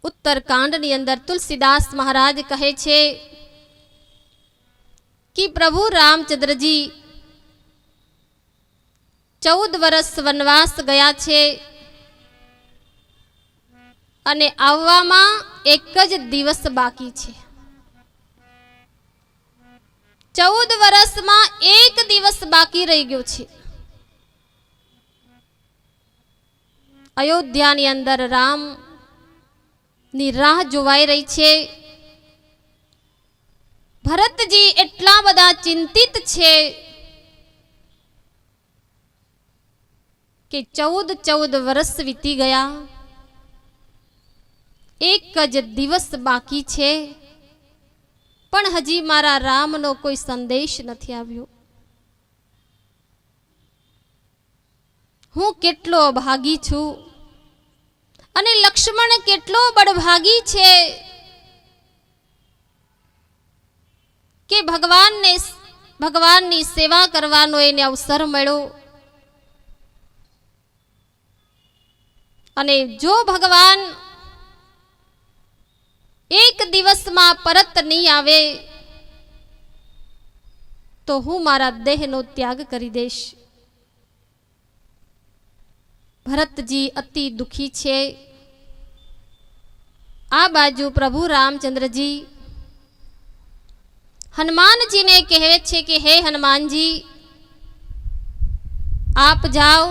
उत्तरकांडनी अंदर तुलसीदास महाराज कहे छे कि प्रभु रामचंद्र जी 14 वर्ष वनवास गया छे अने आववामां एक ज दिवस बाकी छे। 14 वर्ष में एक दिवस बाकी रही गयो छे। अयोध्या नी अंदर राम नी राह जोवाई रही छे। भरत जी एटला बधा चिंतित छे कि 14 वर्ष वीती गया, एक ज दिवस बाकी छे पण हजी मारा राम नो कोई संदेश नहीं आव्यो। हूँ केटलो अभागी छू अने लक्ष्मण केटलो बड़भागी छे के भगवान नी सेवा करवानो एने अवसर मळ्यो अने जो भगवान एक दिवस में परत नहीं आवे तो हूँ मारा देह नो त्याग करी देश। भरत जी अति दुखी छे। आ बाजू प्रभु रामचंद्र जी हनुमान जी ने कहे छे कि हे हनुमान जी आप जाओ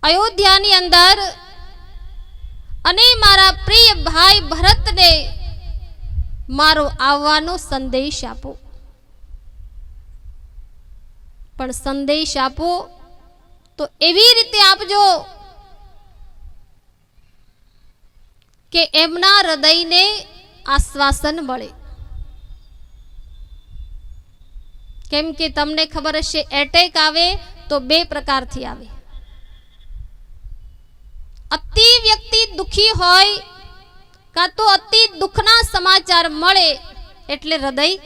अयोध्या नी अंदर अने मारा प्रिय भाई भरत ने मारो आववानो संदेश आपो। पण संदेश आपो तो एवी रीते आपजो के एमना हृदय ने आश्वासन मळे। केम के तमने खबर हशे एटेक आवे तो बे प्रकार थी आवे। अति व्यक्ति दुखी होय का तो अति दुखना समाचार मळे एटले हृदय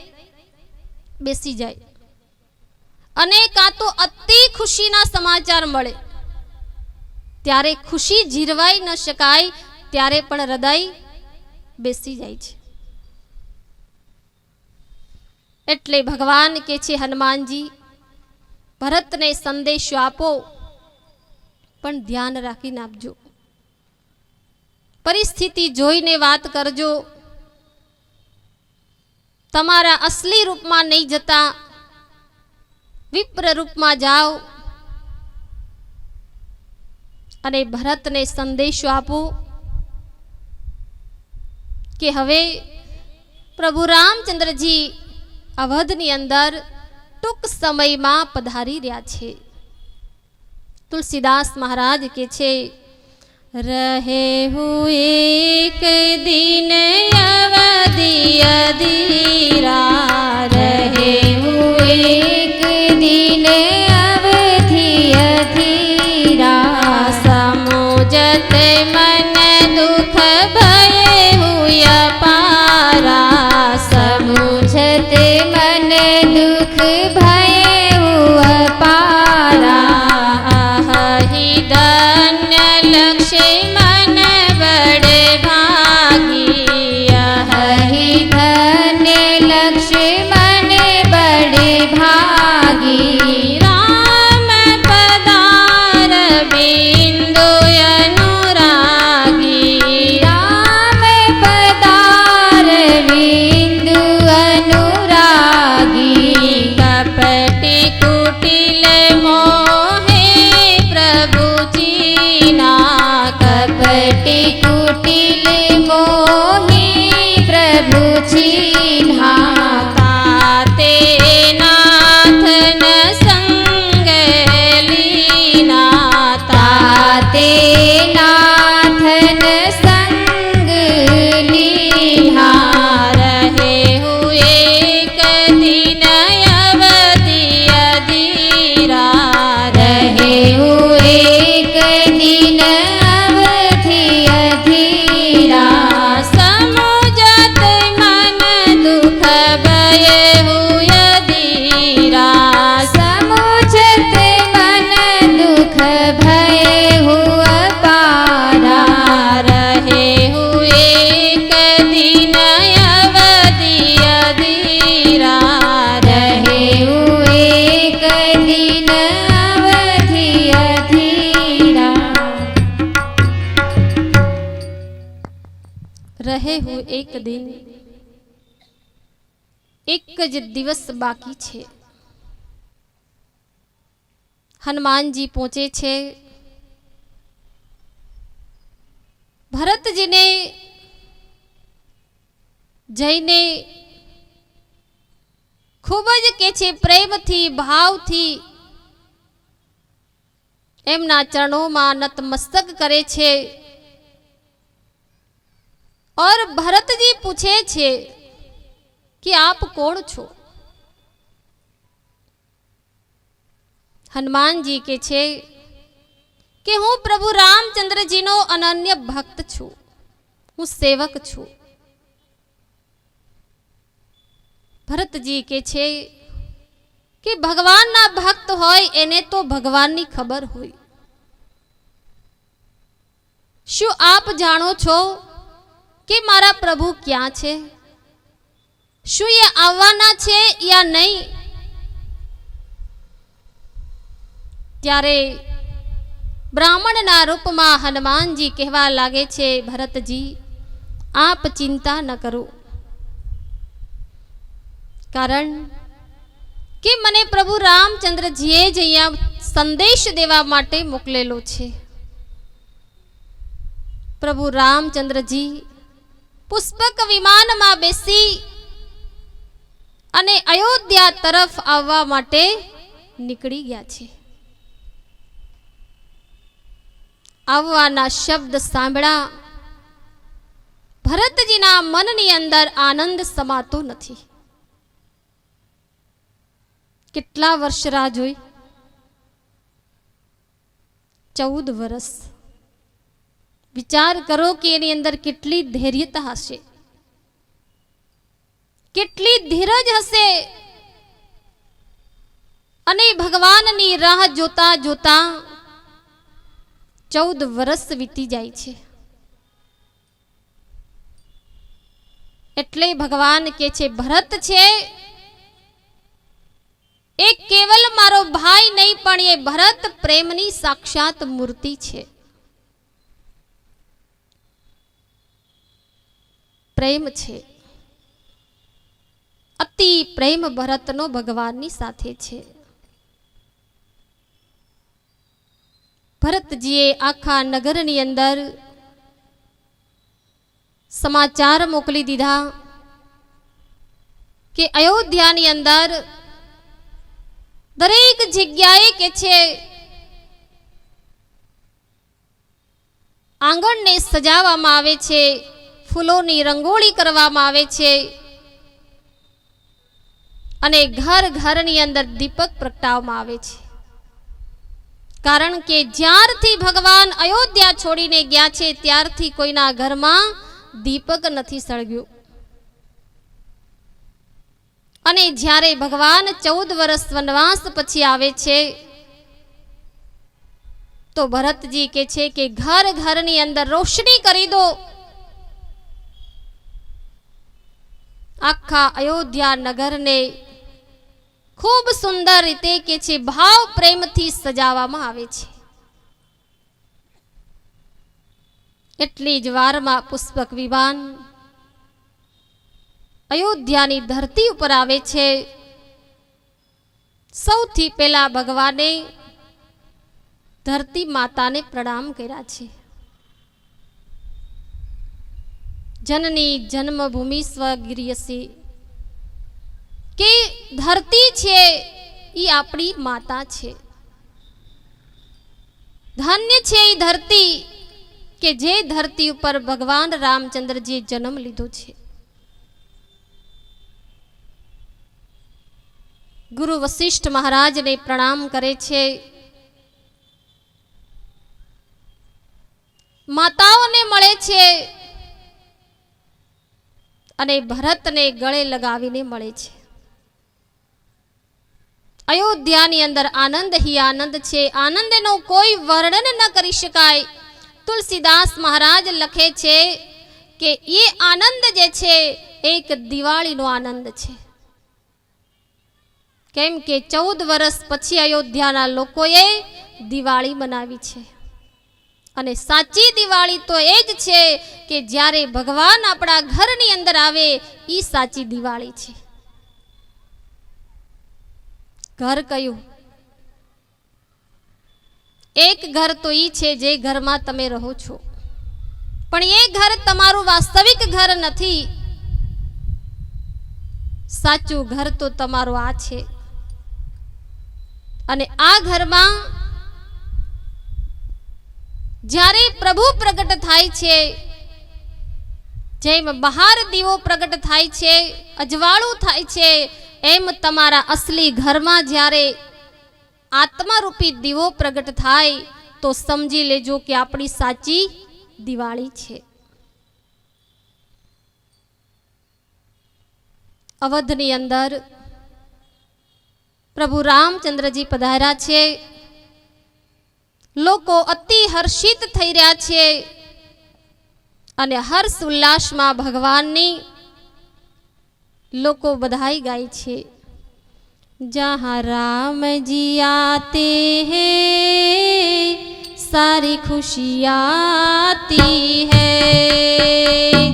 बेसी जाय अने का तो अति खुशीना समाचार मळे त्यारे खुशी जीरवाई न शकाय त्यारे पण हृदय बेसी जाय छे। एटले भगवान के छे हनुमान जी भरत ने संदेश आपो पण ध्यान राखीने आपजो। परिस्थिति जोईने वात करजो। तमारा असली रूप में नहीं जता विप्र रूप में जाओ अने भरत ने संदेश आपो कि हवे प्रभु रामचंद्र जी अवधनी अंदर टूंक समय में पधारी रह्या छे। तुलसीदास महाराज के छे रहे हुए एक दिन अवधि अधीरा रहे हुए एक दिन अवधि अधीरा समुझत मन दुख भय हुआ पारा समुझत मन दुख भय हुआ पारा आहि धन्य लक्ष्मण बड़े भागी आहि धन्य लक्ष्मण बड़े भागी राम पधार बिंदु अनुरागी राम पधार बिंदु अनुरागी कपटी कुटिल मोहे प्रभु जीना कपटी कुटिल मोहे प्रभु जीना ताते नाथन संग लीना ताते नाथन संग लीना रहे हुए एक दिन अवधि अधीरा रहे हुए एक दिन अवधि अधीरा રહે હું એક દિન, એક જ દિવસ બાકી છે. હનુમાનજી પહોંચે છે. ભરતજીને જઈને ખૂબ જ કે છે પ્રેમથી ભાવથી એમના ચરણોમાં નતમસ્તક કરે છે. और भरतजी पूछे छे कि आप कौन छो? हनुमान जी के छे कि हूँ प्रभु रामचंद्र जी नो अनन्य भक्त छू, हूँ सेवक छू. भरत जी के छे कि भगवान ना भक्त होय एने तो भगवान नी खबर होय. शू आप जानो छो कि मारा प्रभु क्या छे? शू ये आववाना छे या नहीं? त्यारे ब्राह्मण ना रूप में हनुमान जी कहवा लागे छे, भरत जी आप चिंता न करो, कारण कि मने प्रभु रामचंद्र जीए ज अहींया संदेश देवा माटे मोकलेलो छे. प्रभु रामचंद्र जी पुष्पक विमान में बेसी अने अयोध्या तरफ आववा माटे निकली गया छे. आववाना शब्द सांभळा भरतजीना मननी अंदर आनंद समातो नथी. કેટલા વર્ષ રાહ જોઈ? 14 વર્ષ. विचार करो कि एनी अंदर કેટલી धैर्यता हशे, કેટલી धीरज हशे. अने भगवाननी राह जोता जोता 14 વર્ષ વીતી જાય છે. એટલે ભગવાન કે છે ભરત છે એ કેવલ મારો ભાઈ નહીં પણ એ ભરત પ્રેમની સાક્ષાત મૂર્તિ છે. प्रेम छे, अति प्रेम भरतनो भगवाननी साथे छे. भरतजीए आखा नगरनी अंदर समाचार मोकली दीधा कि अयोध्यानी अंदर दरेक जग्याए के छे आंगणने सजाववामां आवे छे, फूलोनी रंगोળી કરવામાં આવે છે અને ઘર ઘરની અંદર દીપક પ્રગટાવવામાં આવે છે. કારણ કે જ્યારથી ભગવાન અયોધ્યા છોડીને ગયા છે ત્યારથી કોઈના ઘરમાં દીપક નથી સળગ્યું. અને જ્યારે ભગવાન 14 વર્ષ વનવાસ પછી આવે છે તો ભરતજી કહે છે કે ઘર ઘરની અંદર રોશની કરી દો. आखा अयोध्या नगर ने खूब सुंदर रीते के छे भाव प्रेम थी सजावामां आवे छे. एटली ज वारमां पुष्पक विमान अयोध्यानी धरती उपर आवे छे. सौथी पहेला भगवाने धरती माताने प्रणाम कर्या छे. जननी जन्मभूमि स्वगिरियसी के धरती छे ई आपणी माता छे. धन्य छे ई धरती के जे धरती पर भगवान रामचंद्र जी जन्म लीधो छे. गुरु वशिष्ठ महाराज ने प्रणाम करे छे. माताओं ने मळे छे अने भरत ने गळे लगावीने मळे छे. अयोध्यानी अंदर आनंद ही आनंद छे. आनंदनो कोई वर्णन न करी शकाय. तुलसीदास महाराज लखे छे के ये आनंद जे छे एक दिवाळीनो आनंद छे. केम के 14 વર્ષ પછી अयोध्याना लोकोए दिवाळी मनावी छे અને સાચી દિવાળી તો એ જ છે કે જ્યારે ભગવાન આપણા ઘરની અંદર આવે, ઈ સાચી દિવાળી છે. ઘર કયું? એક ઘર તો ઈ છે જે ઘરમાં તમે રહો છો, પણ એ ઘર તમારું વાસ્તવિક ઘર નથી. સાચું ઘર તો તમારું આ છે. અને આ ઘરમાં જ્યારે પ્રભુ પ્રગટ થાય છે, જેમ બહાર દીવો પ્રગટ થાય છે, અજવાળું થાય છે, એમ તમારા અસલી ઘરમાં જ્યારે આત્મારૂપી દીવો પ્રગટ થાય તો સમજી લેજો કે આપણી સાચી દિવાળી છે. અવધની અંદર પ્રભુ રામચંદ્રજી પધાર્યા છે. લોકો અતિ હર્ષિત થઈ રહ્યા છે અને હર્ષ ઉલ્લાસમાં ભગવાનની લોકો બધાઈ ગાય છે. जहाँ राम जी आते हैं सारी खुशियाँ आती है.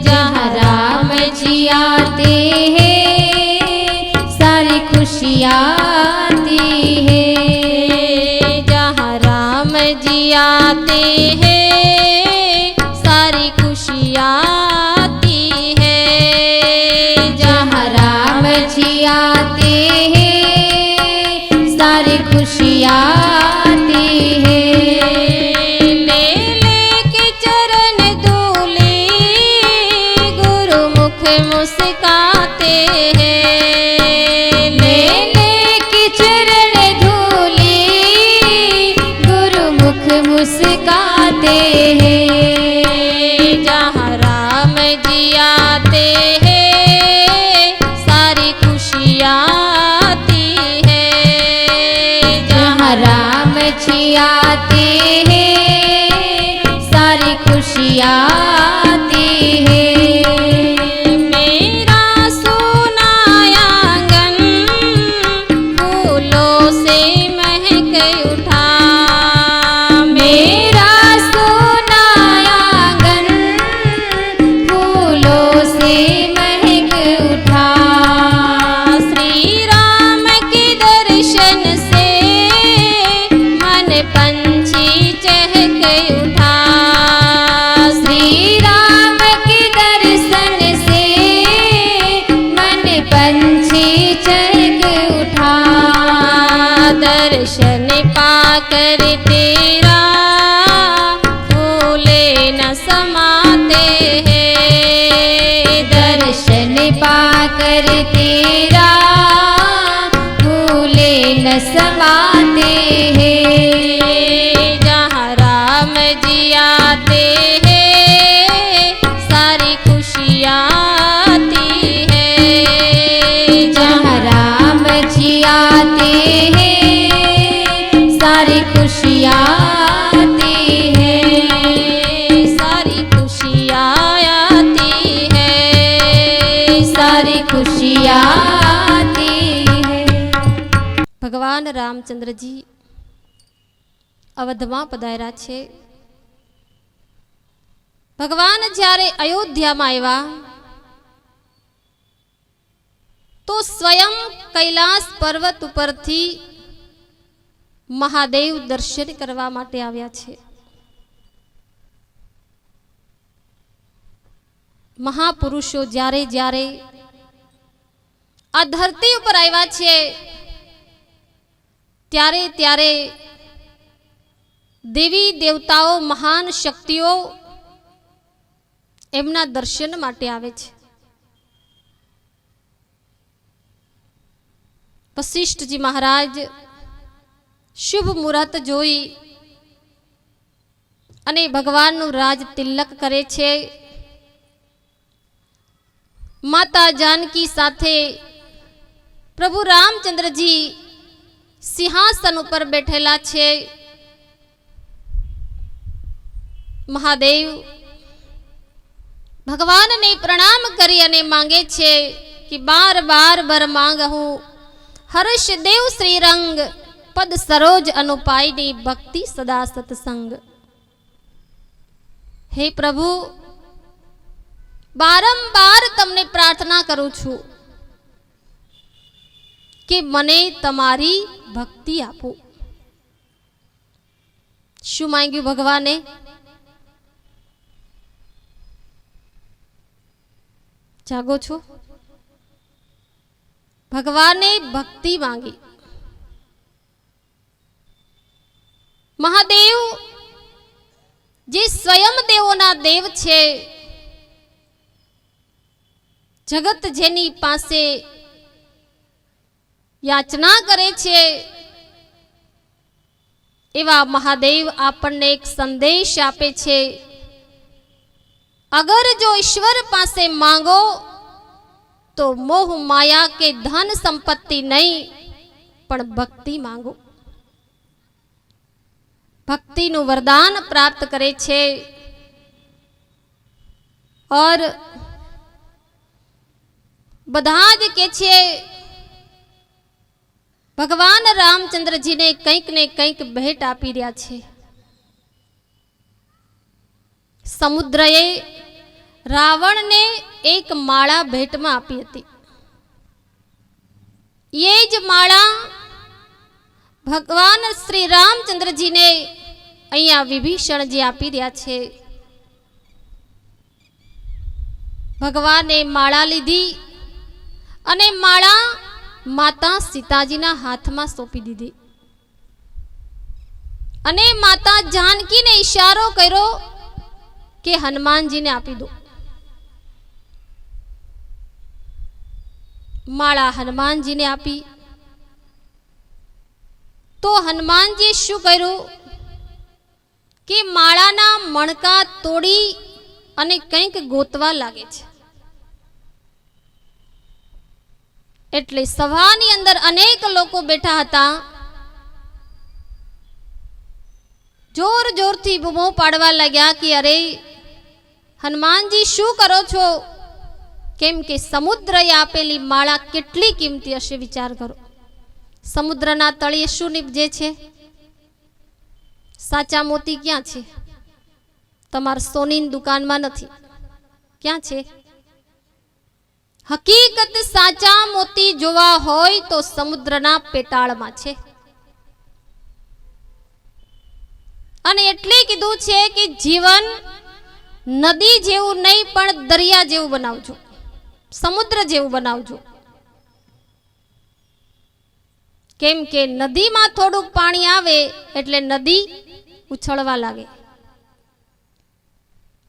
जहाँ राम जी आते हैं सारी खुशियाँ आती है. जहाँ राम जी आते हैं सारी खुशियाँ आती है. जहाँ राम जी आते हैं सारी खुशियाँ आती है. ले लेके चरण धूले गुरुमुख मुस्काते हैं. ले लेके चरण धूले गुरुमुख मुस्काते हैं. जहाँ राम जी आते हैं सारी खुशियाँ आते हैं सारी खुशियाँ आती है. मेरा सोना आंगन फूलों से महक उठा. मेरा सोना आंगन फूलों से महक उठा. श्री राम के दर्शन से पंछी चहक उठा. श्री राम के दर्शन से मन पंछी चहक उठा. दर्शन पाकर तेरा फूले न समाते हैं. दर्शन पाकर तेरा फूले न समाते हैं. सारी खुशियाँ आती है. जहाँ राम जी आते हैं सारी खुशियाँ आती है. सारी खुशियाँ आती है. सारी खुशियाँ आती है. भगवान रामचंद्र जी અવધમાં પધાર્યા છે. ભગવાન જ્યારે અયોધ્યામાં આવ્યા તો સ્વયં કૈલાસ પર્વત ઉપરથી મહાદેવ દર્શન કરવા માટે આવ્યા છે. મહાપુરુષો જ્યારે જ્યારે આ ધરતી ઉપર આવ્યા છે ત્યારે ત્યારે દેવી દેવતાઓ મહાન શક્તિઓ એમના દર્શન માટે આવે છે. વશિષ્ઠજી મહારાજ શુભ મુહૂર્ત જોઈ અને ભગવાનનું રાજ તિલક કરે છે. માતા જાનકી સાથે પ્રભુ રામચંદ્રજી સિંહાસન ઉપર બેઠેલા છે. મહાદેવ ભગવાનને પ્રણામ કરી અને માંગે છે કે બાર બાર બર માંગહું હર્ષ દેવ શ્રીરંગ પદ સરોજ અનુપાયની ભક્તિ સદા સત્સંગ. हे प्रभु, बारंबार तमने प्रार्थना करूं छू कि मने तमारी भक्ति आपो। शू मांग्यू भगवाने? जागो छो? भगवाने भक्ति मांगी। महादेव जे स्वयं देवोना देव छे, जगत जेनी पासे याचना करे छे, एवा महादेव आपने एक संदेश आपे छे, अगर जो ईश्वर पासे मांगो तो मोह माया के धन संपत्ति नहीं पण भक्ति मांगो। भक्ति नु वरदान प्राप्त करे छे। और बधाज के छे भगवान रामचंद्र जी ने कंईक ने कंईक भेट आपी रह्या छे। समुद्रए रावण ने एक माळा भेट में आपी हती। ये ज माळा भगवान श्री रामचंद्र जी ने अहींया विभीषण जी आपी रह्या छे। भगवाने माळा लीधी अने माळा माता सीताजी ना हाथ में सौंपी दीधी अने माता जानकी ने इशारो कर्यो कि हनुमान जी ने आपी दो। माळा हनुमान जी ने आपी तो हनुमान जी शू कर्यु कि माळाना मणका तोड़ी अने कंईक गोतवा लागे छे। एटले सभानी अंदर अनेक लोको बैठा हता। जोर जोर थी बूमो पाड़वा लग्या कि अरे हनुमान जी शू करो छो? केम के समुद्रए आपेली माळा केटली किंमती हशे, विचार करो। समुद्रना तळिये शू निपजे छे? साचा मोती क्यां छे? तमार सोनीनी दुकानमां नथी, क्यां छे? हकीकत साचा मोती जोवा होय तो समुद्रना पेटाळमां छे। अने एटले कीधुं छे कि जीवन नदी जेवुं नहीं पण दरिया जेवुं बनावजो, समुद्र जेवुं बनावजो। केम के नदी में थोड़ुं पाणी आवे एटले नदी उछळवा लागे,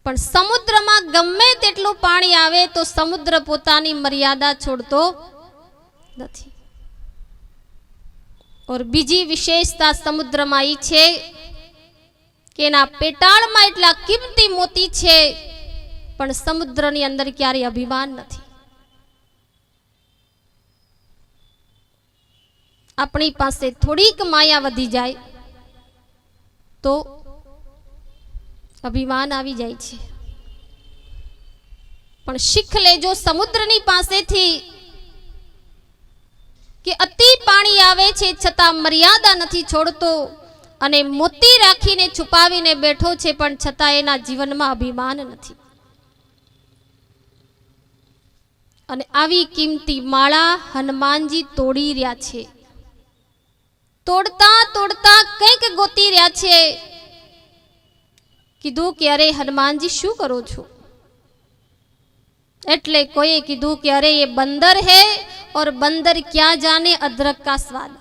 पण समुद्र में गमे तेटलुं पाणी आवे तो समुद्र पोतानी मर्यादा छोड़तो नथी। और बीजी विशेषता समुद्र में ई छे के एना पेटाळमां एटला किंमती मोती छे पण समुद्रनी अंदर क्यारे अभिमान नथी। अपनी पासे थोड़ीक माया वधी जाए तो अभिमान आवी जाय छे। पण शीख लेजो समुद्रनी पासेथी कि अति पाणी आवे छे छतां मर्यादा नथी छोड़तो अने मोती राखीने छुपावीने बैठो छे पण छतां एना जीवनमां अभिमान नथी। अने आवी किंमती माळा हनुमानजी तोड़ी रह्या छे। तोड़ता तोड़ता कंईक गोती रह्या छे। कीधुं कि अरे हनुमान जी शू करो छो? एटले कोई कीधुं कि अरे ये बंदर है और बंदर क्या जाने अदरक का स्वाद।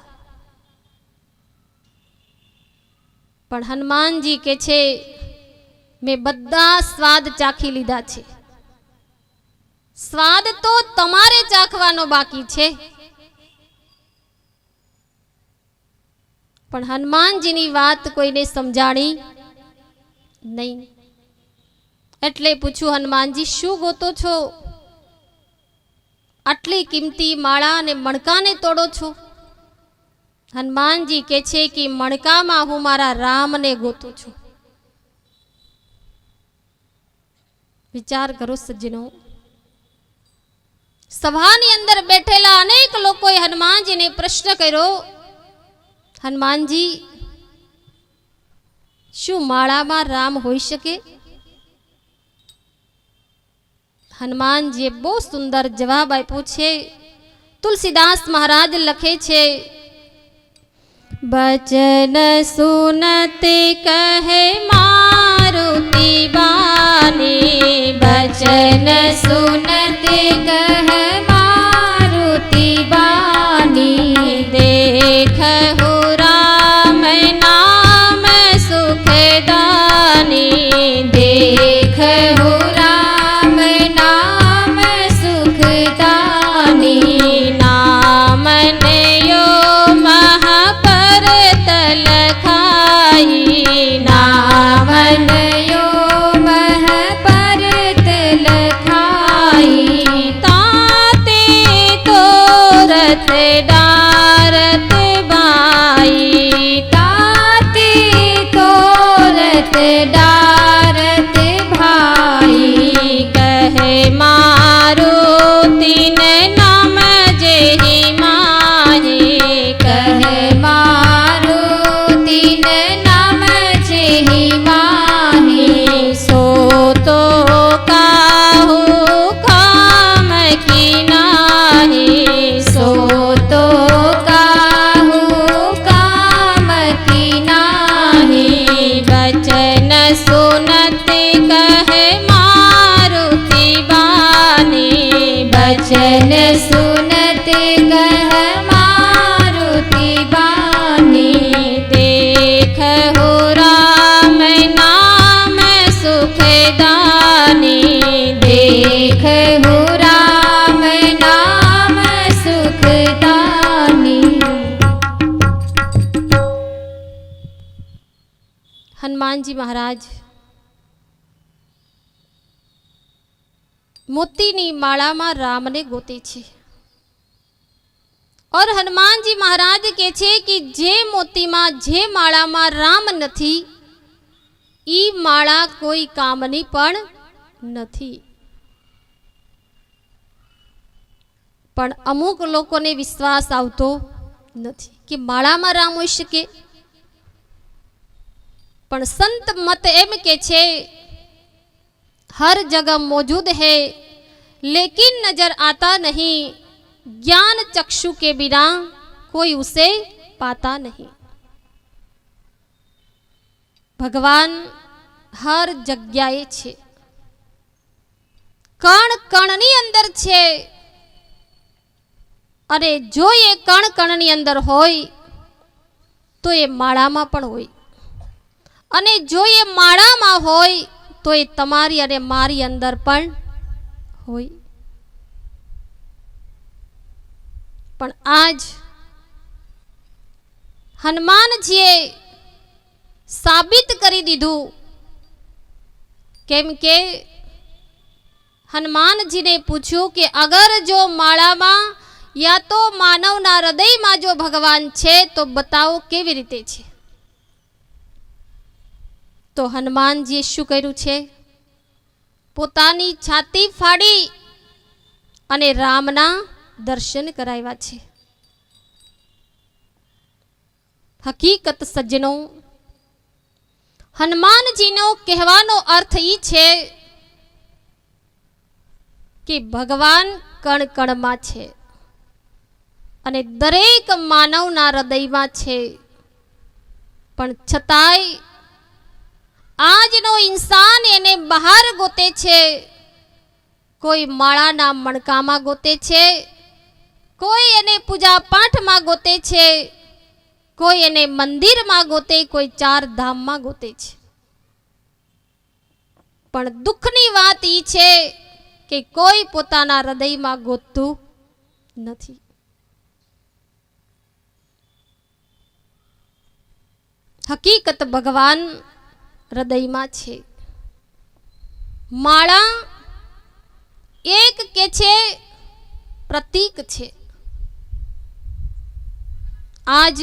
पण हनुमान जी के छे मैं बधा स्वाद चाखी लीधा छे, स्वाद तो तमारे चाखवानो बाकी छे। पण हनुमान जी नी वात कोईने समजाणी नहीं। एटले पूछ्યું हनुमान जी शू गोतो छो? आटली किंमती माळा ने मणका ने तोड़ो छो? हनुमान जी के छे कि मणका मां हूँ मारा राम ने गोतो छो। विचार करो सज्जनों, सभानी अंदर बैठेला अनेक लोकोए हनुमान जी ने प्रश्न कर्यो, हनुमान जी शू माळा में राम होई शके? હનુમાનજીએ બહુ સુંદર જવાબ આપ્યો છે। તુલસીદાસ મહારાજ લખે છે, बचन सुनते कहे मारुति बानी, बचन सुनते कहे मारुति बानी, देखहु राम नाम सुखदानी, देखहु राम नाम सुखदानी, नाम नेयो नामनयो मह परत लखाई, ताते तोरत डारत बाई, ताते तोरत डारत भाई, कहे मारुति नाम जेहि माही, कहे मारुति नाम जेहि माही, सो तो काहू काम की नाही, सो तो काहू काम की नाही, बचन सुनत कहे मारुति बानी, बचन सुनत कहे मारुति बानी, देखहु राम नाम सुखदानी, देखहु राम नाम सुखदानी। हनुमान जी महाराज મોતીની માળામાં રામને ગોતે છે और हनुमान जी महाराज के छे कि जे मोती में जे माला में राम नथी ई माला कोई कामनी पण नथी। पण अमुक लोकोने विश्वास आवतो नथी कि माला में राम होई शके। पण संत मत एम के छे हर जगह मौजूद है लेकिन नजर आता नहीं, ज्ञान चक्षु के बिना कोई उसे पाता नहीं। भगवान हर जग्याए छे, कण कणनी अंदर छे अरे जो ये कण कणनी अंदर होय तो ये माळामां पण होय अने जो ये माळामां होय तो ये तमारी अने मारी अंदर पण होय। पण आज हनुमानजीए साबित करी दीधुं केम के हनुमानजी ने पूछ्યું कि अगर जो माला में या तो मानवना हृदय में जो भगवान छे तो बताओ केवी रीते छे। तो हनुमानजीए शुं कर्युं छे, पोतानी छाती फाड़ी अने रामना दर्शन कराव्या छे। हकीकत सज्जनों, हनुमानजीनो कहेवानो अर्थ ई छे कि भगवान कण कण मां छे अने दरेक मानवना हृदयमां छे। पण छतांय આજનો इंसान एने बहार गोते छे, कोई माळाना मणकामां गोते छे, कोई एने पूजा पाठ मां गोते छे, कोई एने मंदिर मां गोते, कोई चार धाम मां गोते छे। पण दुखनी वात ई छे कि कोई पोताना हृदय मां गोतुं नथी। हकीकत भगवान हृदय में छे। माला एक के छे प्रतीक छे। आज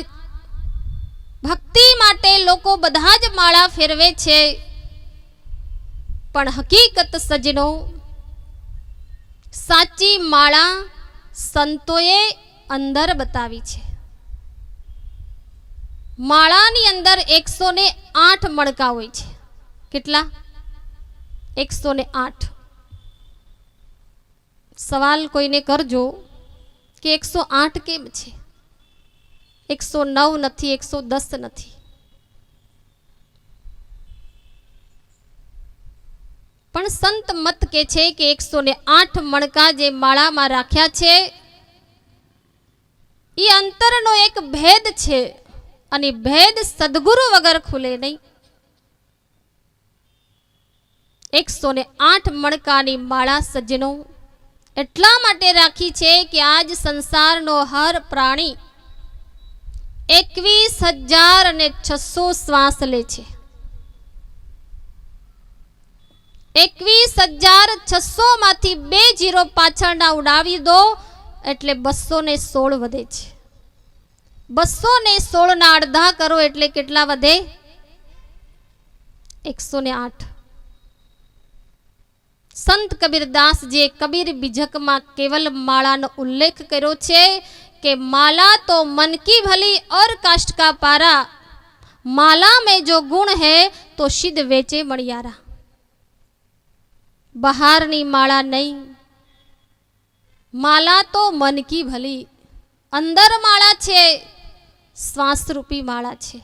भक्ति माटे लोको बधा ज माला फेरवे छे, पण हकीकत सजनो साची माला संतोए अंदर बतावी छे। माळानी अंदर 108 मणका होय छे। કેટલા? 108। सवाल कोईने करजो कि 108 केम छे, 109 नहीं, 110 नहीं। पण संत मत के छे कि 108 मणका जे माळा में राख्या छे ई अंतरनो एक भेद छे અને भेद सद्गुरु वगर खुले नहीं। 108 मणकानी माळा सज्जनो એટલા માટે રાખી છે કે આજ સંસારનો હર પ્રાણી 21,600 શ્વાસ લે છે। 21,600 માંથી 2 0 પાછળના ઉડાવી દો એટલે 216 વધે છે। 216 ના અડધા કરો એટલે કેટલા વધે? 108। संत कबीरदास जे कबीर बीजक में केवल माला नो उल्लेख करो छे कि माला तो मन की भली और काष्ठ का पारा, माला में जो गुण है तो सिद्ध वेचे मणियारा। बाहर नी माला नहीं, माला तो मन की भली, अंदर माला छे, श्वास रूपी माला छे।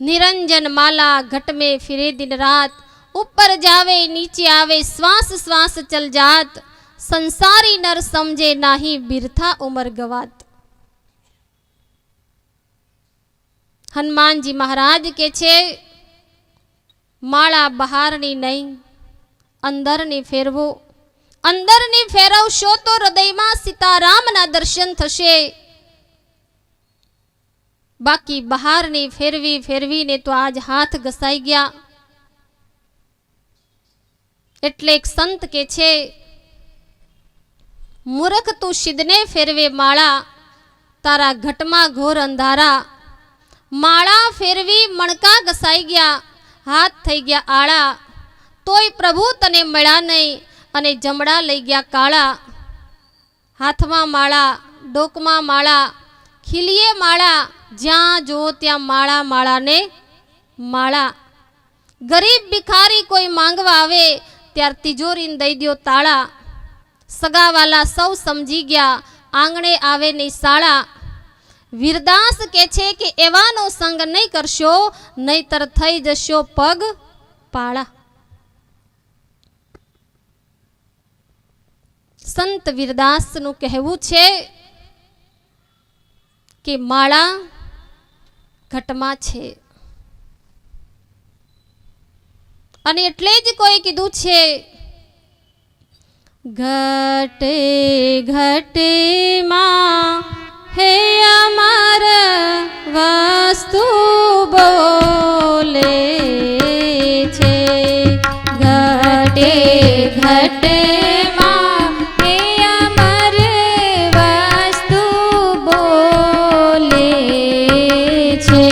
निरंजन माला घट में फिरे दिन रात, ऊपर जावे नीचे आवे श्वास श्वास चल जात, संसारी नर समझे नाही बिरथा उमर गवात। हनुमान जी महाराज के छे माला बहार नी नहीं, अंदर नी फेरवो, अंदर नी फेरवशो तो हृदय में सीताराम ना दर्शन थशे। बाकी बहार नी फेरवी फेरवी ने तो आज हाथ घसाई गया। એટલે એક સંત કે છે મૂર્ખ તું સિદ્ધને ફેરવે માળા, તારા ઘટમાં ઘોર અંધારા। માળા ફેરવી મણકા ઘસાઈ ગયા, હાથ થઈ ગયા આળા, તોય પ્રભુ તને મળ્યા નહીં અને જમડા લઈ ગયા કાળા। હાથમાં માળા, ડોકમાં માળા, ખીલીએ માળા, જ્યાં જો ત્યાં માળા માળા ને માળા। ગરીબ ભિખારી कोई માંગવા આવે त्यार तिजोरी दई दियो ताड़ा, सगावाला सौ समझी गया आंगणे आवे नहीं साड़ा। वीरदास के छे कि एवानो संग नहीं करशो नहींतर थई जशो पग पाड़ा। संत वीरदास नु कहेवुं छे कि माळा घटमा छे અને એટલે જ કોઈ કીધું છે ઘટે ઘટે માં હે અમર વસ્તુ બોલે છે। ઘટે ઘટે માં હે અમર વસ્તુ બોલે છે।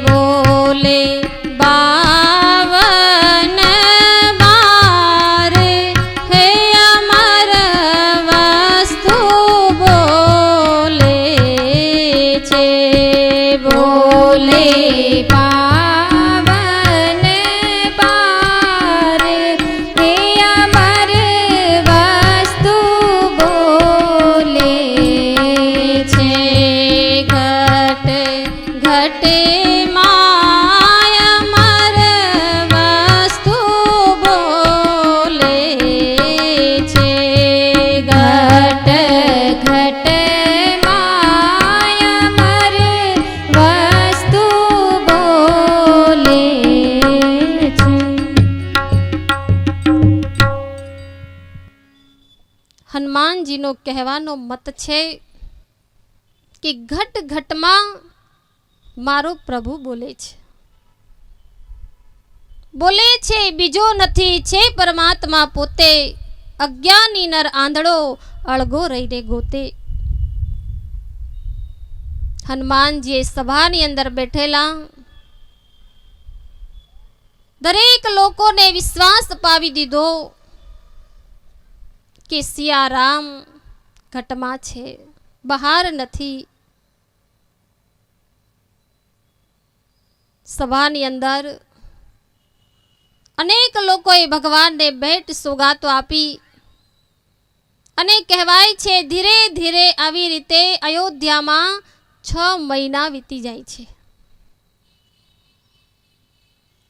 બોલે हनुमान जी नो कहवानो मत छे कि घट घट में मारो प्रभु बोले छे। बोले छे बीजो नथी छे परमात्मा पोते, अज्ञानी नर आंधड़ो अळगो रहीने गोते। हनुमान जी सभा नी अंदर बैठेला दरेक लोको ने विश्वास पावी दीधो कि सियाराम घटमा छे, बहार नथी। सभा नी अंदर अनेक लोकोए भगवानने भेट सोगातो आपी અને કહેવાય છે ધીરે ધીરે આવી રીતે અયોધ્યામાં 6 મહિના વીતી જાય છે।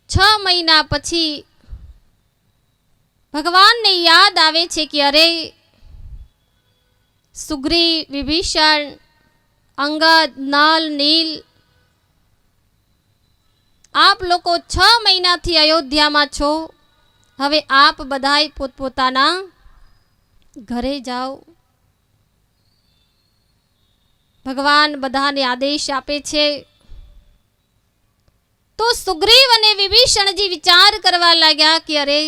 6 મહિના પછી ભગવાનને યાદ આવે છે કે અરે સુગ્રીવ, વિભીષણ, અંગદ, નલ, નીલ आप लोको 6 મહિનાથી અયોધ્યામાં છો। હવે આપ બધાય પોતપોતાના घरे जाओ। भगवान बधाने आदेश आपे छे तो सुग्रीव अने विभीषण जी विचार करवा लाग्या कि अरे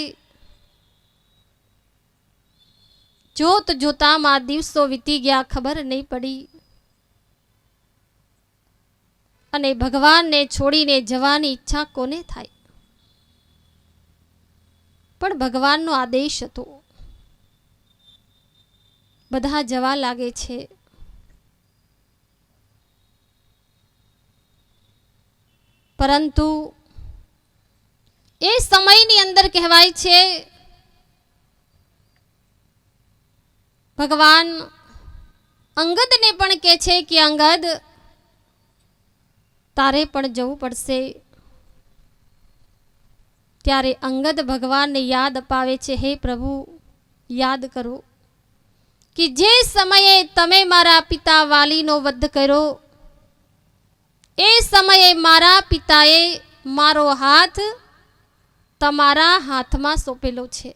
जोत जोता मा दिवसों वीती गया, खबर नहीं पड़ी अने भगवान ने छोड़ीने जवानी इच्छा कोने थाय, पण भगवान नो आदेश हतो। બધા જવા લાગે છે। પરંતુ એ સમયની અંદર કહેવાય છે ભગવાન અંગદને પણ કહે છે કે અંગદ તારે પણ જવું પડશે। ત્યારે અંગદ ભગવાનને યાદ અપાવે છે, હે પ્રભુ યાદ કરો कि जे समये तमे मारा पिता वालीनो वध करो ए समये मारा पिताए मारो हाथ तमारा हाथ में सोपेलो छे।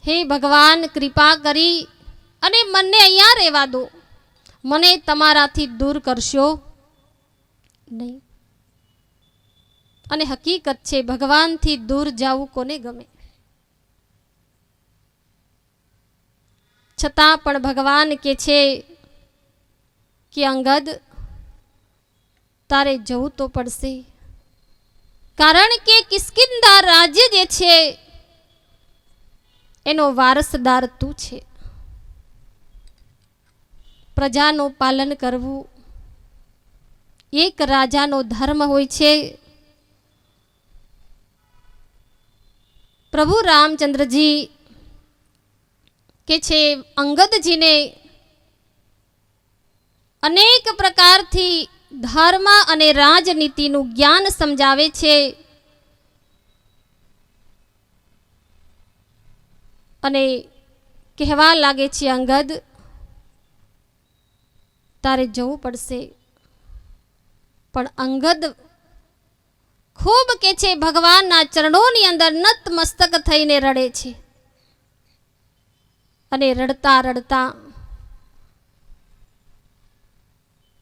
हे भगवान कृपा करी अने मने अहींया रहेवा दो, मने तमाराथी दूर करशो नहीं। अने हकीकत छे भगवान थी दूर जावू कोने गमे, छतां पण भगवान के छे कि अंगद तारे जवू तो पड़शे, कारण के किष्किंधा राज्य जे छे एनो वारसदार तू छे। प्रजानो पालन करवू एक राजानो धर्म होय छे। प्रभु रामचंद्र जी के छे अंगद जी ने अनेक प्रकार थी धर्म अने राजनीति नु ज्ञान समझावे छे अने कहवा लागे छे अंगद तारे जवू पड़शे। पण अंगद खूब के छे भगवान ना चरणों नी अंदर नतमस्तक थईने रड़े छे अने रड़ता रड़ता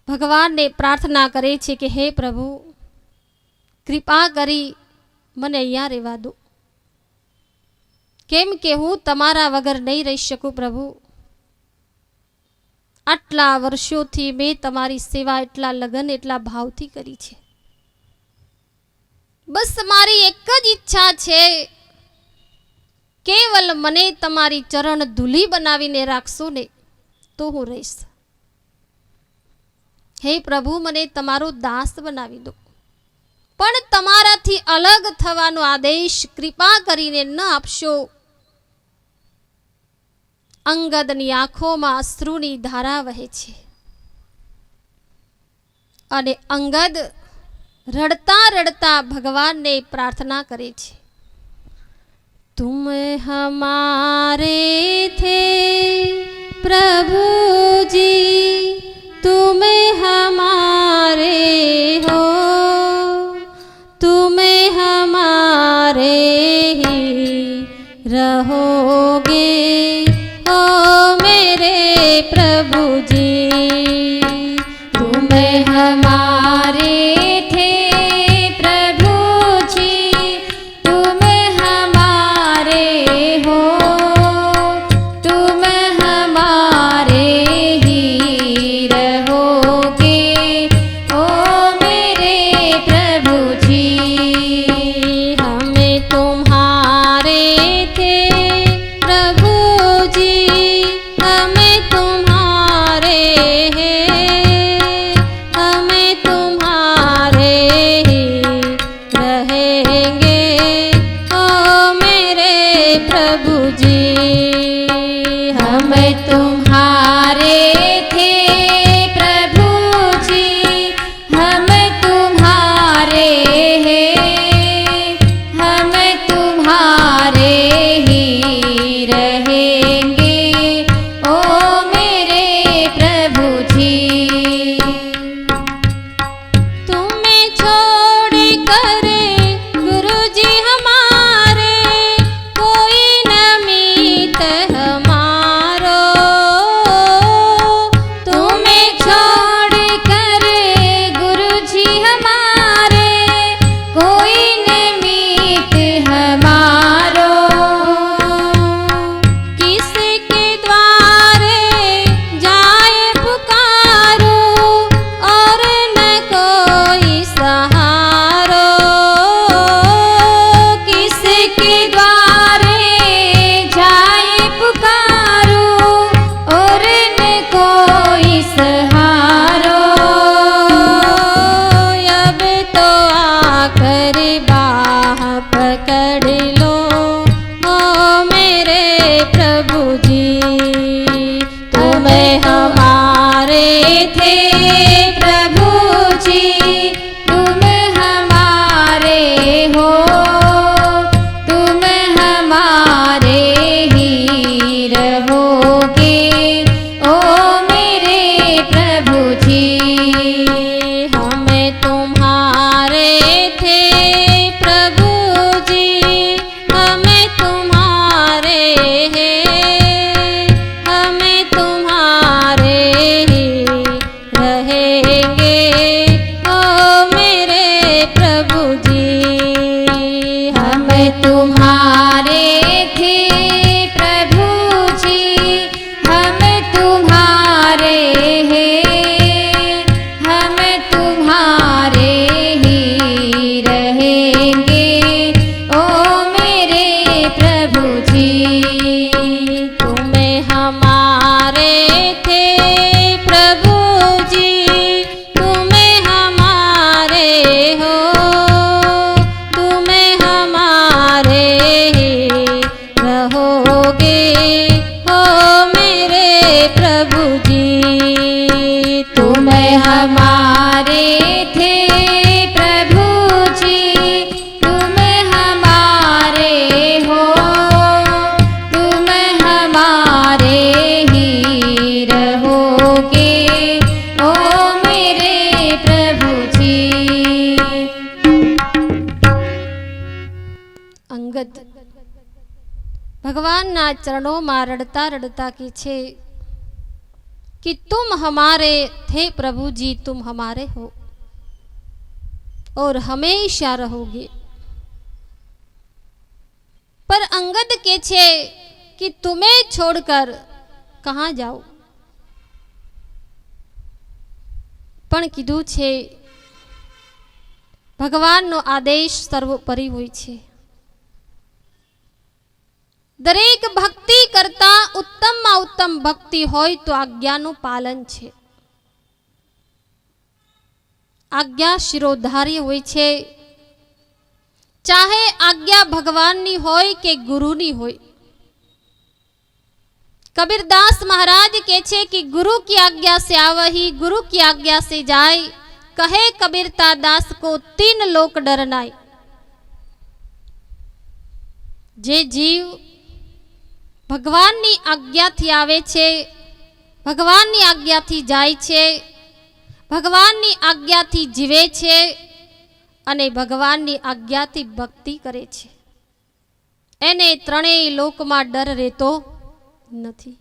भगवान ने प्रार्थना करे छे कि हे प्रभु कृपा करी मने अहींया रहेवा दो, केम के हूँ तमारा वगर नहीं रही शकूं। प्रभु आटला वर्षोथी मैं तमारी सेवा एटला लगन एटला भावथी करी छे, बस मारी एक ज इच्छा छे केवल मने तमारी चरण धूली बनावीने राखशो ने तो हूँ रहीश। हे प्रभु मने तमारो दास बनावी दो, पण तमाराथी अलग थवानो आदेश कृपा करीने न आपशो। अंगदनी आंखोमां अश्रुनी धारा वहे छे अने अंगद रड़ता रड़ता भगवान ने प्रार्थना करे छे, तुम हमारे थे प्रभु जी, तुम हमारे हो, तुम हमारे ही रहोगे ओ मेरे प्रभु जी। तुम हमारे थे प्रभु जी, तुम हमारे हो, तुम हमारे ही रहोगे ओ मेरे प्रभु जी। हमें तुम्हारे थे प्रभु जी, हमें तुम्हारे हैं, हमें तुम्हारे ही रहे थे प्रभु जी तुम हमारे हो, तुम हमारे ही रहोगे ओ मेरे प्रभु जी। हम तुम्हारे थे प्रभु जी, हम तुम्हारे हैं, हम तुम्हारे ही रहेंगे ओ मेरे प्रभु जी। हम तुम्हारे थे प्रभु जी, हम तुम्हारे हैं, हम तुम्हारे ही रहेंगे ओ मेरे प्रभु जी। तुम हमारे थे प्रभु जी, तुम हमारे हो, तुम हमारे ही रहोगे ओ मेरे प्रभु जी। तुम हमारे थे प्रभु जी, तुम हमारे हो, तुम हमारे ही रहोगे ओ मेरे प्रभु जी। अंगद भगवानना चरणों में रड़ता रड़ता की छे कि तुम हमारे थे प्रभु जी, तुम हमारे हो और हमेशा रहोगे। पर अंगद के छे कि तुम्हें छोड़कर कहाँ जाओ, पण कीधुं छे भगवाननो आदेश सर्वोपरि होय छे। दरेक भक्ति करता उत्तम में उत्तम भक्ति होय तो आज्ञानु पालन छे। आज्ञा शिरोधार्य होय छे, चाहे आज्ञा भगवाननी होय के गुरुनी होय। कबीरदास महाराज के छे कि गुरु की आज्ञा से आवही, गुरु की आज्ञा से जाय। कहे कबीरता दास को 3 लोक डरनाय। जे जीव भगवाननी आज्ञाथी आवे छे, भगवाननी आज्ञाथी जाय छे, भगवाननी आज्ञाथी जीवे छे अने भगवाननी आज्ञाथी भक्ति करे छे, एने त्रणेय लोकमां डर रहेतो नथी।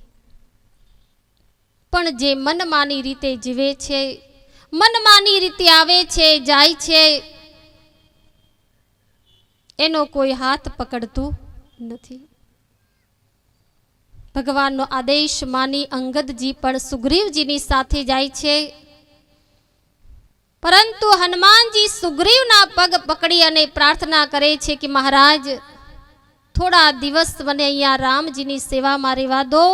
पण जे मनमानी रीते जीवे छे, मनमानी रीते आवे छे, जाय छे, एनो कोई हाथ पकड़तुं नथी। भगवाननो आदेश मानी अंगद जी पण सुग्रीव जी नी साथे जाय छे। परंतु हनुमान जी सुग्रीव ना पग पकड़ी अने प्रार्थना करे छे कि महाराज थोड़ा दिवस मने अहींया राम जी नी सेवा में रहेवा दो,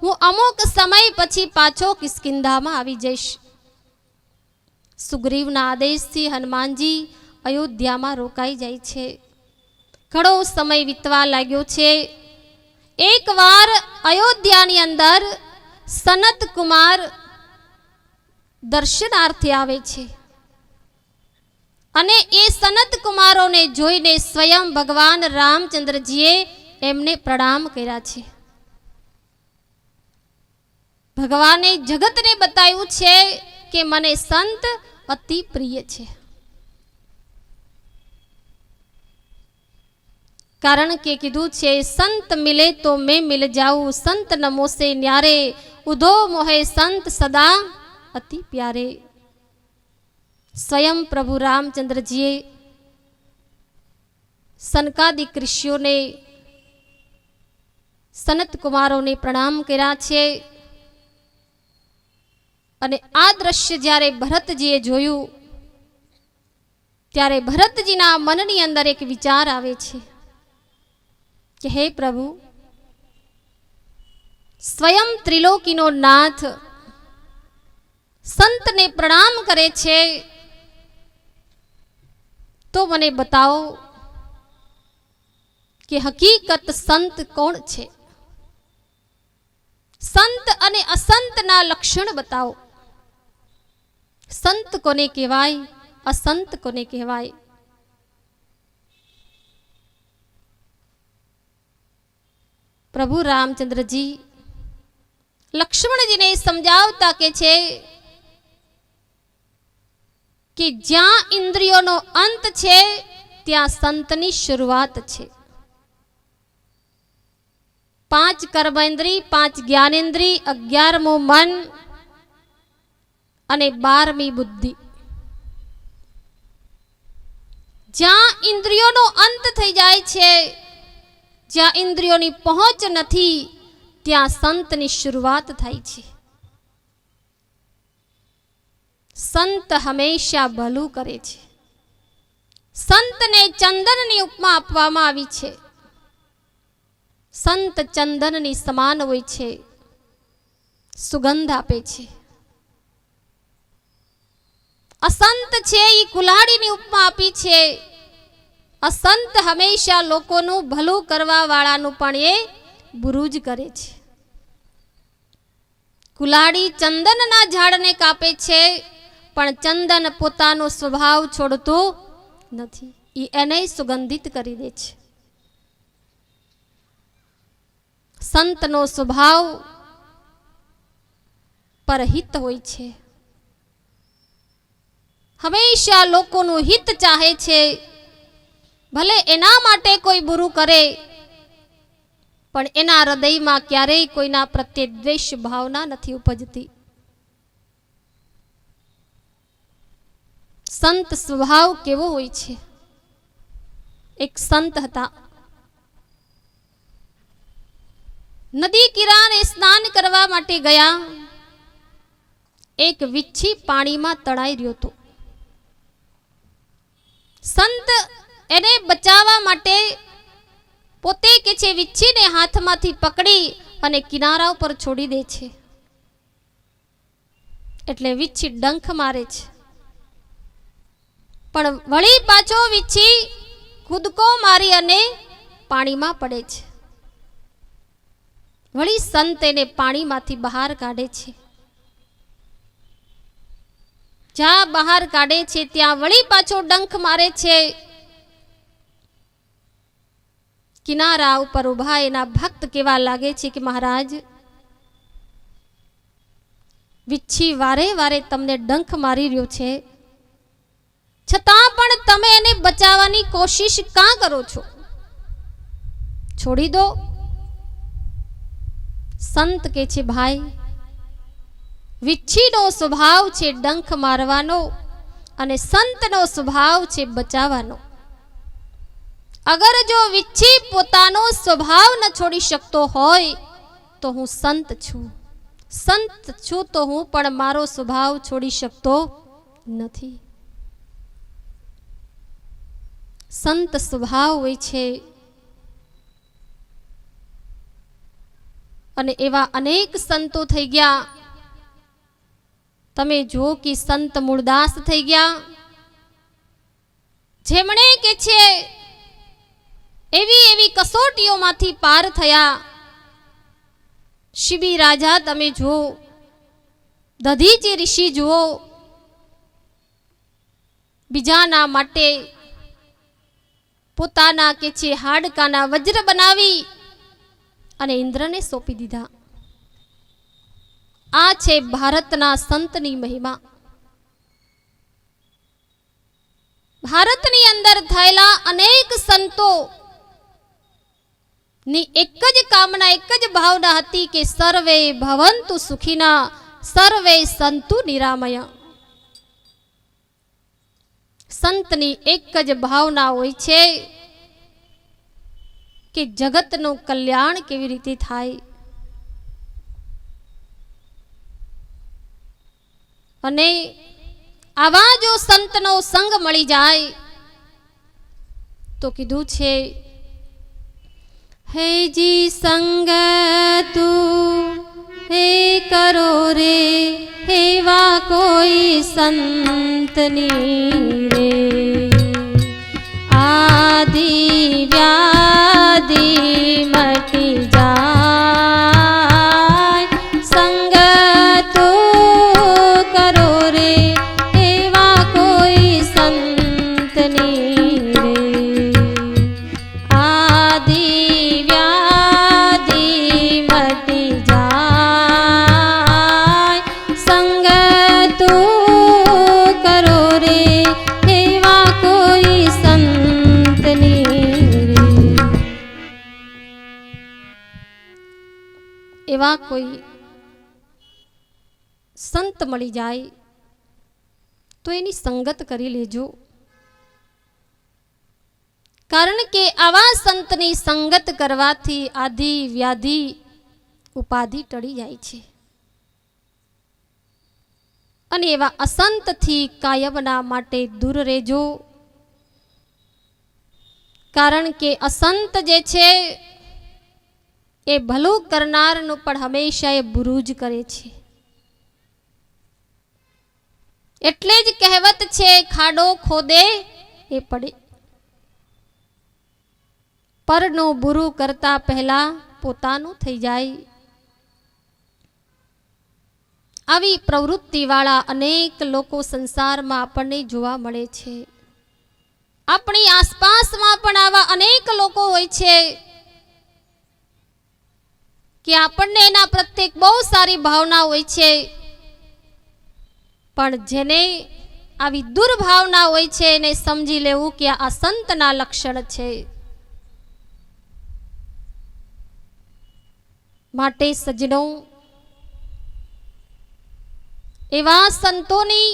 हूँ अमुक समय पछी पाछो किष्किंधा में आवी जईश। सुग्रीव ना आदेश थी हनुमान जी अयोध्या में रोकाई जाय छे। घणो समय वीतवा लाग्यो छे। एक वार अयोध्या नी अंदर सनत कुमार दर्शनार्थे आवे छे अने ए सनत कुमारों ने जोईने स्वयं भगवान रामचंद्रजीए एमने प्रणाम कर्या छे। भगवाने जगत ने बताव्युं छे के मने संत अति प्रिय छे, कारण के कीधुं छे संत मिले तो मैं मिल जाऊं, संत नमो से न्यारे, उधो मोहे संत सदा अति प्यारे। स्वयं प्रभु रामचंद्र जी सनकादिक ऋषियों ने सनत कुमारों ने प्रणाम कर्या छे अने आ दृश्य ज्यारे भरतजीए जोयुं त्यारे भरतजीना मननी अंदर एक विचार आवे छे कि हे प्रभु स्वयं त्रिलोकीनो नाथ संत ने प्रणाम करे छे तो मने बताओ कि हकीकत संत कोण छे। संत अने असंत ना लक्षण बताओ। સંત કોને કહેવાય, અસંત કોને કહેવાય? પ્રભુ રામચંદ્રજી લક્ષ્મણજીને સમજાવતા કે છે કે જ્યાં ઇન્દ્રિયોનો અંત છે ત્યાં સંતની શરૂઆત છે. 5 કર્મેન્દ્રિય, 5 જ્ઞાનેન્દ્રિય, 11મું મન અને 12મી બુદ્ધિ. જ્યાં ઇન્દ્રિયોનો અંત થઈ જાય છે, જ્યાં ઇન્દ્રિયોની પહોંચ નથી, ત્યાં સંતની શરૂઆત થાય છે. સંત હંમેશા ભલું કરે છે. સંતને ચંદનની ઉપમા આપવામાં આવી છે. સંત ચંદનની સમાન હોય છે, સુગંધ આપે છે. અસંત છે એ કુલાડીની ઉપમા આપી છે. અસંત હંમેશા લોકોનું ભલું કરવા વાળાનું પણ એ બુરું જ કરે છે. કુલાડી ચંદનના ઝાડને કાપે છે, પણ ચંદન પોતાનો સ્વભાવ છોડતો નથી, એને સુગંધિત કરી દે છે. સંતનો સ્વભાવ પરહિત હોય છે. હંમેશા લોકોનું હિત ચાહે છે. ભલે એના માટે કોઈ બુરું કરે, પણ એના હૃદયમાં ક્યારેય કોઈના પ્રત્યે દ્વેષ ભાવના નથી ઉપજતી. સંત સ્વભાવ કેવો હોય છે? એક સંત હતા, નદી કિનારે સ્નાન કરવા માટે ગયા. એક વીછી પાણીમાં તણાઈ રહ્યો હતો. સંત એને બચાવવા માટે પોતે કે છે વીછીને હાથમાંથી પકડી અને કિનારા ઉપર છોડી દે છે. એટલે વીછી ડંખ મારે છે, પણ વળી પાછો વીછી કૂદકો મારી અને પાણીમાં પડે છે. વળી સંત એને પાણીમાંથી બહાર કાઢે છે. જ્યાં બહાર કાઢે છે ત્યાં વળી પાછો ડંખ મારે છે. કિનારા ઉપર ઉભા એના ભક્ત કેવા લાગે છે કે મહારાજ, વીછી વારે વારે તમને ડંખ મારી રહ્યો છે, છતાં પણ તમે એને બચાવવાની કોશિશ કાં કરો છો? છોડી દો. સંત કે છે ભાઈ, વીછીનો સ્વભાવ છે ડંખ મારવાનો અને સંતનો સ્વભાવ છે બચાવવાનો. અગર જો વીછી પોતાનો સ્વભાવ ન છોડી શકતો હોય તો હું સંત છું. સંત છું તો હું પણ મારો સ્વભાવ છોડી શકતો નથી. સંત સ્વભાવ હોય છે. અને એવા અનેક સંતો થઈ ગયા. તમે જુઓ કે સંત મૂળદાસ થઈ ગયા, જેમણે કે છે એવી એવી કસોટીઓમાંથી પાર થયા. શિબી રાજા તમે જુઓ, દધીચી ઋષિ જુઓ, બીજાના માટે પોતાના કે છે હાડકાના વજ્ર બનાવી અને ઇન્દ્રને સોંપી દીધા. આ છે ભારતના સંતની મહિમા. ભારતની અંદર થયેલા અનેક સંતો ની એક જ કામના, એક જ ભાવના હતી કે સર્વે ભવંતુ સુખીના, સર્વે સંતુ નિરામય. સંતની એક જ ભાવના હોય છે કે જગતનું કલ્યાણ કેવી રીતે થાય. અને આવા જો સંતનો સંગ મળી જાય તો કીધું છે, હે જી સંગ તું હે કરો રે, હેવા કોઈ સંતની રે. આદિ વ્યાધિ મટી જાય, સંગ તું કરો રે, એવા કોઈ સંત મળી જાય તો એની સંગત કરી લેજો, કારણ કે આવા સંતની સંગત કરવાથી આદિ વ્યાધિ ઉપાધિ ટળી જાય છે. અને એવા અસંતથી કાયમના માટે દૂર રહેજો, કારણ કે અસંત જે છે એ ભલું કરનારનું પણ હંમેશા એ બુરું જ કરે છે. એટલે જ કહેવત છે, ખાડો ખોદે એ પડે. પરનું બુરું કરતા પહેલા પોતાનું થઈ જાય. આવી પ્રવૃત્તિવાળા અનેક લોકો સંસારમાં આપણને જોવા મળે છે. આપણી આસપાસમાં પણ આવા અનેક લોકો હોય છે કે આપણને એના પ્રત્યે બહુ સારી ભાવના હોય છે, પણ જેને આવી દુર્ભાવના હોય છે એને સમજી લેવું કે આ સંતના લક્ષણ છે. માટે સજ્જનો, એવા સંતોની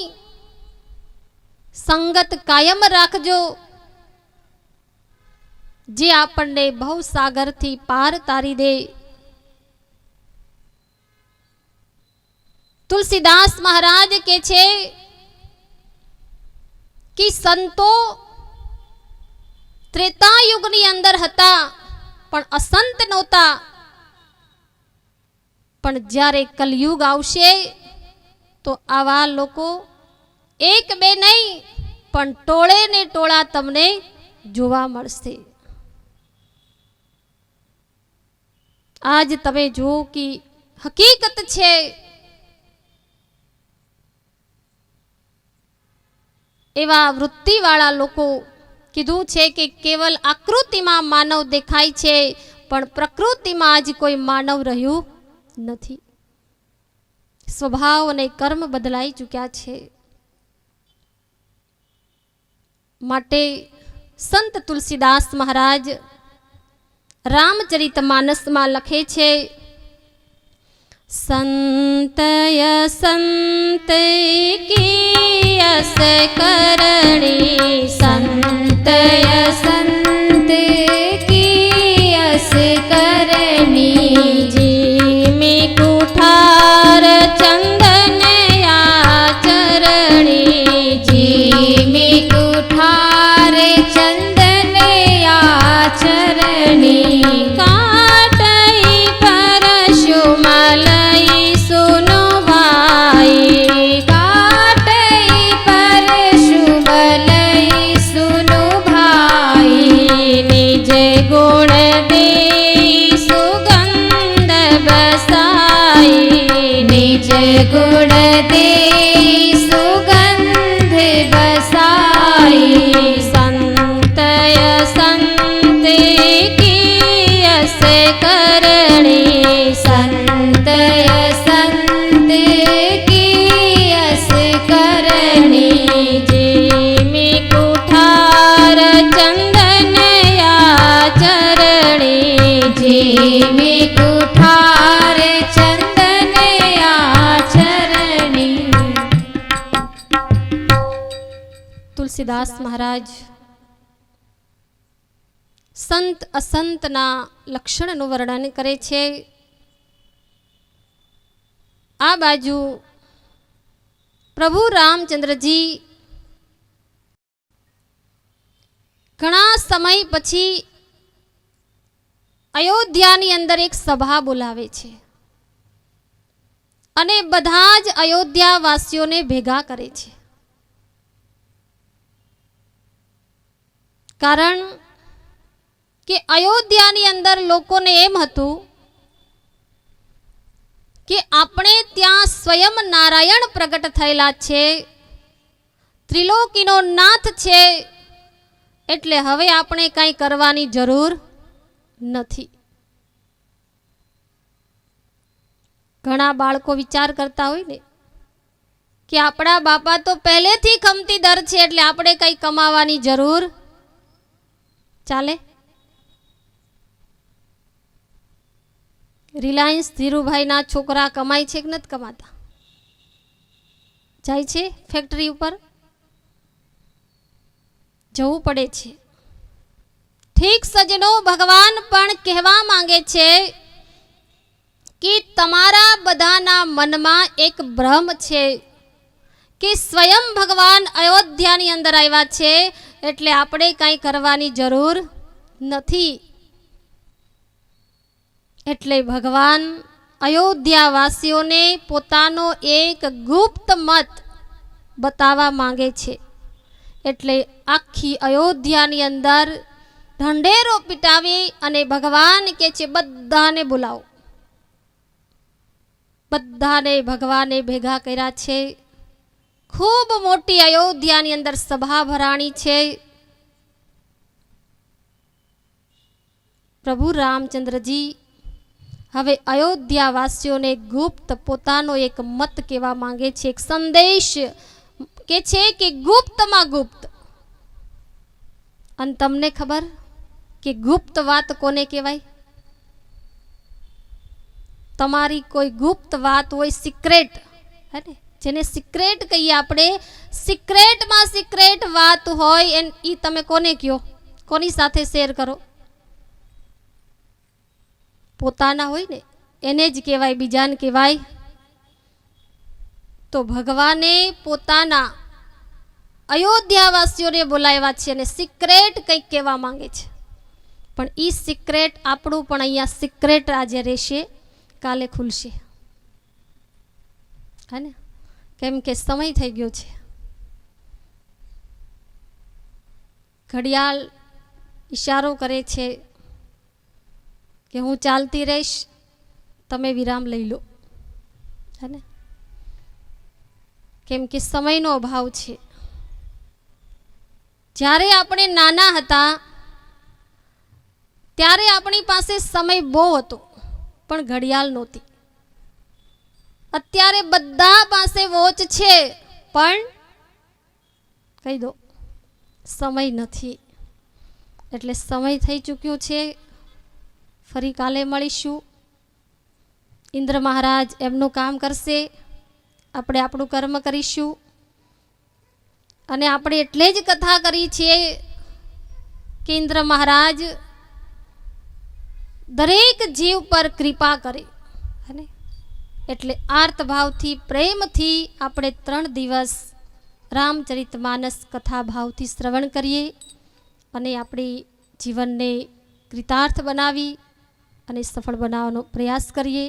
સંગત કાયમ રાખજો જે આપણને ભવસાગરથી પાર તારી દે. તુલસીદાસ મહારાજ કે છે કે સંતો ત્રેતા યુગની અંદર હતા પણ અસંત નહોતા, પણ જ્યારે કલયુગ આવશે તો આવા લોકો એક બે નહીં પણ ટોળે ને ટોળા તમને જોવા મળશે. આજ તમે જો કે હકીકત છે, એવા વૃત્તિવાળા લોકો કીધું છે કે કેવલ આકૃતિમાં માનવ દેખાય છે પણ પ્રકૃતિમાં આજ કોઈ માનવ રહ્યું નથી. સ્વભાવ અને કર્મ બદલાઈ ચૂક્યા છે. માટે સંત તુલસીદાસ મહારાજ રામચરિતમાનસમાં લખે છે, સંતય સંત કી યસ કરણી, સંતય સંત કી યસ કરણી, જીમે કુઠાર ચંદન આચરણી, જીમે કુઠાર ચંદન આચરણી, કાટઈ પરશુ મલઈ સુનો ભાઈ, કાટઈ પરશુ મલઈ સુનો ભાઈ, નિજ ગુણ દે સુગંધ બસાઈ, નિજ ગુણ દે સુગંધ બસાઈ, સંતય સંત કી યસ કરણી, સંતય સંત કી યસ કરણી, જીમે કુઠાર ચંદન આચરણી, જીમે કુઠાર ચંદન આચરણી. તુલસીદાસ મહારાજ સંત અસંતના લક્ષણનું વર્ણન કરે છે. આ બાજુ પ્રભુ રામચંદ્રજી ઘણા સમય પછી અયોધ્યાની અંદર એક સભા બોલાવે છે અને બધા જ અયોધ્યાવાસીઓને ભેગા કરે છે. કારણ કે અયોધ્યાની અંદર લોકોને એમ હતું કે આપણે ત્યાં સ્વયં નારાયણ પ્રગટ થયેલા છે, ત્રિલોકીનો નાથ છે, એટલે હવે આપણે કંઈ કરવાની જરૂર નથી. ઘણા બાળકો વિચાર કરતા હોય ને કે આપણા બાપા તો પહેલેથી ખમતીદર છે એટલે આપણે કંઈ કમાવાની જરૂર ચાલે. રિલાયન્સ ધીરુભાઈના છોકરા કમાય છે કે નથી કમાતા? જાય છે ફેક્ટરી ઉપર, જવું પડે છે. ઠીક સજનો, ભગવાન પણ કહેવા માંગે છે કે તમારા બધાના મનમાં એક ભ્રમ છે કે સ્વયં ભગવાન અયોધ્યાની અંદર આવ્યા છે એટલે આપણે કંઈ કરવાની જરૂર નથી. એટલે ભગવાન અયોધ્યાવાસીઓને પોતાનો એક ગુપ્ત મત બતાવવા માંગે છે. એટલે આખી અયોધ્યાની અંદર ઢંઢેરો પીટાવી અને ભગવાન કે છે બધાને બોલાવો. બધાને ભગવાને ભેગા કર્યા છે. ખૂબ મોટી અયોધ્યાની અંદર સભા ભરાણી છે. પ્રભુ રામચંદ્રજી હવે અયોધ્યાવાસીઓને ગુપ્ત પોતાનો એક મત કહેવા માંગે છે, એક સંદેશ કે છે કે ગુપ્તમાં ગુપ્ત. અને તમને ખબર કે ગુપ્ત વાત કોને કહેવાય? તમારી કોઈ ગુપ્ત વાત હોય, સિક્રેટ, હે ને, જેને સિક્રેટ કહીએ આપણે, સિક્રેટમાં સિક્રેટ વાત હોય એ તમે કોને કહો? કોની સાથે શેર કરો? પોતાના હોય ને એને જ કહેવાય, બીજાને કહેવાય? તો ભગવાને પોતાના અયોધ્યાવાસીઓને બોલાવ્યા છે અને સિક્રેટ કંઈક કહેવા માંગે છે. પણ એ સિક્રેટ આપણું પણ અહીંયા સિક્રેટ આજે રહેશે, કાલે ખુલશે, હે ને? કેમ કે સમય થઈ ગયો છે. ઘડિયાળ ઈશારો કરે છે કે હું ચાલતી રહીશ, તમે વિરામ લઈ લો, હે ને? કેમ કે સમયનો અભાવ છે. જ્યારે આપણે નાના હતા ત્યારે આપણી પાસે સમય બહુ હતો પણ ઘડિયાળ નહોતી. અત્યારે બધા પાસે વોચ છે પણ કહી દો સમય નથી. એટલે સમય થઈ ચૂક્યો છે. ફરી કાલે મળીશું. ઇન્દ્ર મહારાજ એમનું કામ કરશે, આપણે આપણું કર્મ કરીશું. અને આપણે એટલે જ કથા કરી છે કે ઇન્દ્ર મહારાજ દરેક જીવ પર કૃપા કરે, હે? એટલે આર્ત ભાવથી, પ્રેમથી આપણે 3 દિવસ રામચરિતમાનસ કથા ભાવથી શ્રવણ કરીએ અને આપણી જીવનને કૃતાર્થ બનાવી અને સફળ બનાવવાનો પ્રયાસ કરીએ.